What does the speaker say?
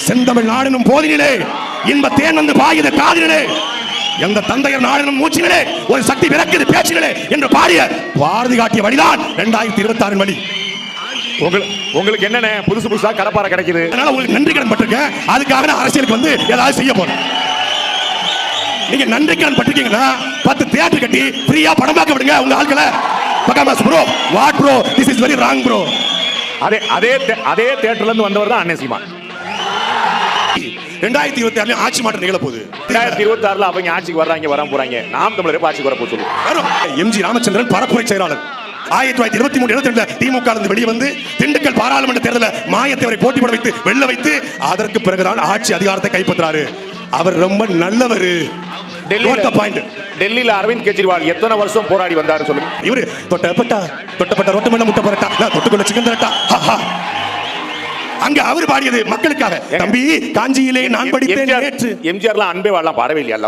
செந்தமிழ் நாடனும் போதினிலே இன்ப தேன் வந்து பாயுத காதினிலே எந்த தந்தையர் நாடனும் மூச்சினிலே ஒரு சக்தி பிறக்குது பேச்சினிலே என்று பாடிய பாரதி காட்டிய வழிதான் 2026 வழி. உங்களுக்கு என்னென்ன புதுசா கடப்பார கிடைக்குது. அதனால உங்களுக்கு நன்றி கடன் பட்டிருக்கேன். அதுக்காக நான் அரசியலுக்கு வந்து ஏதாவது செய்ய போறேன். நீங்க நன்றி கடன் பட்டிருக்கீங்கன்னா 10 தியேட்டர் கட்டி ஃப்ரீயா படம் பார்க்க விடுங்க உங்க ஆட்களை. Bahamas bro, what bro, this is very wrong bro. அதே தியேட்டர்ல இருந்து வந்தவர் தான் அண்ணன் சீமான். 2026 ஆட்சி மாற்றம் நிகழ போகுது. 2026 அவங்க ஆட்சிக்கு வர்றாங்க வராம போறாங்க. நாம் தமிழரே ஆட்சிக்கு வர போக சொல்லுவோம். எம்ஜி ராமச்சந்திரன் பரப்புரை செயலாளர் 1923 திமுக வெளியே வந்து திண்டுக்கல் பாராளுமன்ற தேர்தலில் மாயத்தேவரை போட்டி போட வைத்து வெல்ல வைத்து அதற்கு பிறகுதான் ஆட்சி அதிகாரத்தை கைப்பற்றாரு. அவர் ரொம்ப நல்லவர். டெல்லியில அரவிந்த் கெஜ்ரிவால் எத்தனை வருஷம் போராடி வந்தாரு சொல்லுங்க. இவரு தொட்டப்பட்ட ரொட்டு மேல முட்டை பரட்டா, தொட்டுக்கொள்ள சிக்கன் தரட்டா. அங்க அவர் பாடியது மக்களுக்காக. தம்பி காஞ்சியிலே நான் படித்தேன். எம்ஜிஆர்லாம் அன்பே வாழலாம் பாடவே இல்லையா?